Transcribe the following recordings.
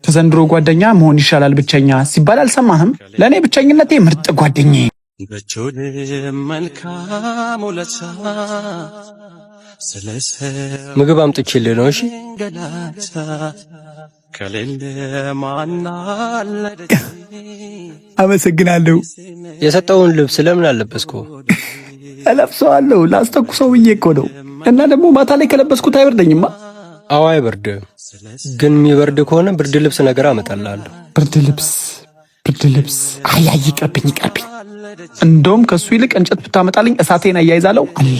ከዘንድሮ ጓደኛ መሆን ይሻላል ብቸኛ ሲባል አልሰማህም? ለኔ ብቸኝነቴ ምርጥ ጓደኛዬ። በቾድ መልካም ወለታ ምግብ አምጥቼልህ ነው። እሺ ከሌለ ማናለ አመሰግናለሁ። የሰጠውን ልብስ ለምን አለበስከው? እለብሰዋለሁ ላስተኩሰው ብዬ እኮ ነው። እና ደግሞ ማታ ላይ ከለበስኩት አይበርደኝማ። አዎ አይበርድም፣ ግን የሚበርድ ከሆነ ብርድ ልብስ ነገር አመጣልሃለሁ። ብርድ ልብስ አያይ ይቅርብኝ። እንደውም ከሱ ይልቅ እንጨት ብታመጣልኝ እሳቴን አያይዛለሁ አለ።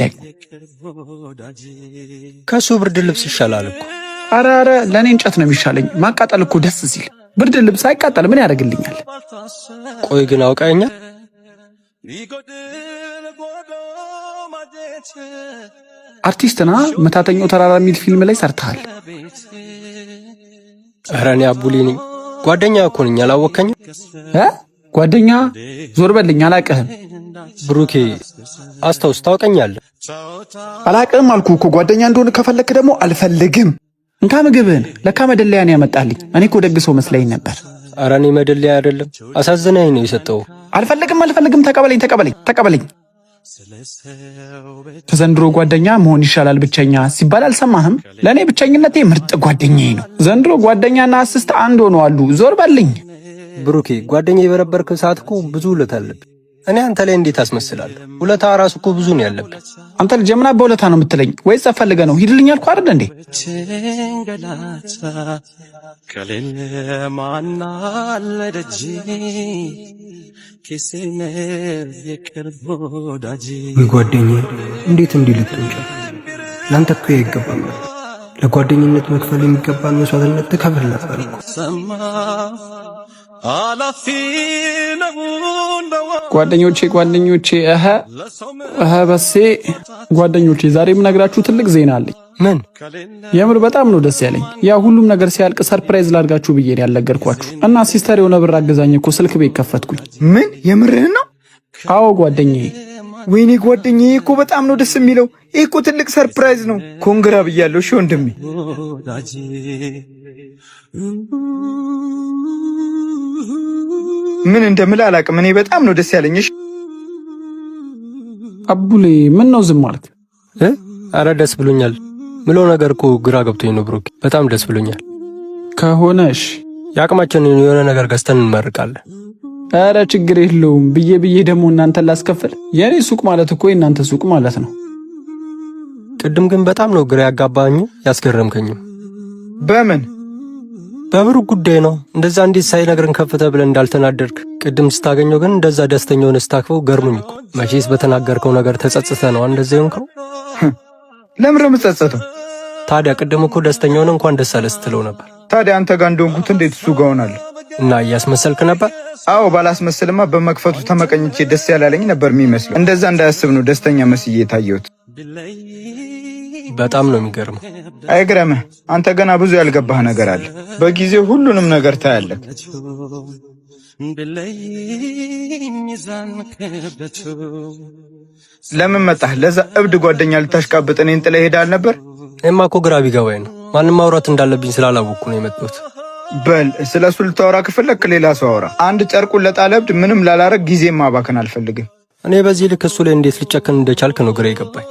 ከሱ ብርድ ልብስ ይሻላል እኮ። አረ ለኔ እንጨት ነው የሚሻለኝ። ማቃጠል እኮ ደስ ሲል፣ ብርድ ልብስ አይቃጠል ምን ያደርግልኛል? ቆይ ግን አውቃኛል። አርቲስትና መታተኛው ተራራ የሚል ፊልም ላይ ሰርተሃል። ኧረ እኔ አቡሌ ነኝ። ጓደኛ እኮ ነኝ። አላወከኝም? ጓደኛ ዞር በልኝ። አላቅህም። ብሩኬ አስታውስ፣ ታውቀኛለህ? አላቅህም አልኩ እኮ። ጓደኛ እንደሆነ ከፈለክ ደግሞ አልፈልግም። እንካ ምግብህን። ለካ መደለያ ነው ያመጣልኝ። እኔ እኮ ደግ ሰው መስለኝ ነበር። ኧረ እኔ መደለያ አይደለም፣ አሳዝነኝ ነው የሰጠው። አልፈልግም። ተቀበለኝ። ከዘንድሮ ጓደኛ መሆን ይሻላል ብቸኛ ሲባል አልሰማህም? ለኔ ብቸኝነቴ ምርጥ ጓደኛዬ ነው። ዘንድሮ ጓደኛና አስስት አንድ ሆነዋል። ዞር በልኝ። ብሩኬ ጓደኛ የበረበርክ ሰዓት እኮ ብዙ ውለታ አለብህ። እኔ አንተ ላይ እንዴት አስመስላለሁ? ውለታ ራሱ እኮ ብዙ ነው ያለብህ። አንተ ልጅ ምን በውለታ ነው የምትለኝ? ወይስ ፈልገህ ነው? ሂድልኝ አልኩህ አይደል እንዴ? ከሌለ ማናለ ደጅ ኪስነ የቅርብ ወዳጅ። ጓደኛዬ እንዴት እንዲህ ልትሆን ቻልክ? ላንተ እኮ ይገባል። ለጓደኝነት መክፈል የሚገባን መስዋዕትነት ትከፍል ነበር እኮ። ጓደኞቼ በሴ ጓደኞቼ፣ ዛሬ የምነግራችሁ ትልቅ ዜና አለኝ። ምን? የምር በጣም ነው ደስ ያለኝ። ያ ሁሉም ነገር ሲያልቅ ሰርፕራይዝ ላድርጋችሁ ብዬ ያልነገርኳችሁ እና ሲስተር የሆነ ብር አገዛኝ እኮ ስልክ ቤት ከፈትኩኝ። ምን? የምርህን ነው? አዎ ጓደኛዬ። ወይኔ ጓደኛዬ እኮ በጣም ነው ደስ የሚለው። ይሄ እኮ ትልቅ ሰርፕራይዝ ነው። ኮንግራ ብያለሁ። እሺ ወንድሜ። ምን እንደምል አላውቅም። እኔ በጣም ነው ደስ ያለኝ። እሺ አቡሌ፣ ምን ነው ዝም ማለት? አረ ደስ ብሎኛል። ምለው ነገር እኮ ግራ ገብቶኝ ነው ብሩክ። በጣም ደስ ብሎኛል። ከሆነሽ የአቅማችንን የሆነ ነገር ገዝተን እንመርቃለን። አረ ችግር የለውም። ብዬ ደግሞ እናንተን ላስከፍል? የኔ ሱቅ ማለት እኮ የእናንተ ሱቅ ማለት ነው። ቅድም ግን በጣም ነው ግራ ያጋባኝ ያስገረምከኝም። በምን? በብሩክ ጉዳይ ነው። እንደዛ እንዴት ሳይነግረን ከፍተ ብለን እንዳልተናደርክ ቅድም ስታገኘው ግን እንደዛ ደስተኛ ሆነ ስታክፈው ገርሞኝ እኮ። መቼስ በተናገርከው ነገር ተጸጽተ ነው እንደዛ ይሆንከው? ለምን ነው የምጸጸተው? ታዲያ ቅድም እኮ ደስተኛ ሆነ እንኳን ደስ አለ ስትለው ነበር። ታዲያ አንተ ጋር እንደሆንኩት እንዴት እሱ ጋር ሆናለሁ? እና እያስመሰልክ ነበር? አዎ ባላስመስልማ በመክፈቱ ተመቀኝቼ ደስ ያላለኝ ነበር የሚመስለው። እንደዛ እንዳያስብ ነው ደስተኛ መስዬ የታየሁት። በጣም ነው የሚገርመው። አይግረምህ፣ አንተ ገና ብዙ ያልገባህ ነገር አለ። በጊዜው ሁሉንም ነገር ታያለህ። ለምን መጣህ? ለዛ እብድ ጓደኛ ልታሽቃብጥ እኔን ጥለህ ሄዳል ነበር? እማ እኮ ግራ ቢገባኝ ነው። ማንም ማውራት እንዳለብኝ ስላላወቅኩ ነው የመጣሁት። በል ስለሱ ልታወራ ከፈለክ ሌላ ሰው አውራ። አንድ ጨርቁን ለጣለ እብድ ምንም ላላረግ ጊዜ ማባከን አልፈልግም። እኔ በዚህ ልክ እሱ ላይ እንዴት ልጨክን እንደቻልክ ነው ግራ የገባኝ።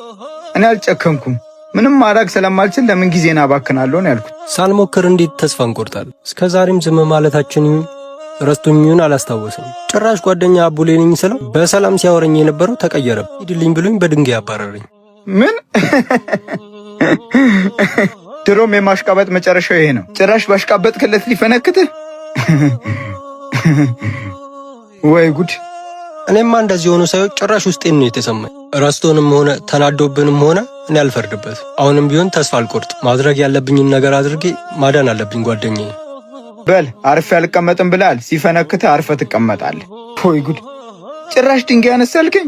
እኔ አልጨከንኩም። ምንም ማድረግ ስለማልችል ለምን ጊዜን አባክናለሁ ነው ያልኩት። ሳልሞክር እንዴት ተስፋ እንቆርጣለን? እስከዛሬም ዝም ማለታችን ረስቶኝን አላስታወስም። ጭራሽ ጓደኛ አቡሌ ነኝ ስለው በሰላም ሲያወረኝ የነበረው ተቀየረ። ሂድልኝ ብሎኝ በድንጋይ አባረረኝ። ምን? ድሮም የማሽቃበጥ መጨረሻው ይሄ ነው። ጭራሽ ባሽቃበጥ ክለት ሊፈነክትህ። ወይ ጉድ! እኔማ እንደዚህ ሆኖ ሳይሆን ጭራሽ ውስጤን ነው የተሰማኝ። ረስቶንም ሆነ ተናዶብንም ሆነ እኔ አልፈርድበት። አሁንም ቢሆን ተስፋ አልቆርጥ። ማድረግ ያለብኝን ነገር አድርጌ ማዳን አለብኝ ጓደኛዬ። በል አርፌ አልቀመጥም ብላል። ሲፈነክትህ አርፈ ትቀመጣለህ። ወይ ጉድ! ጭራሽ ድንጋይ አነሳልከኝ።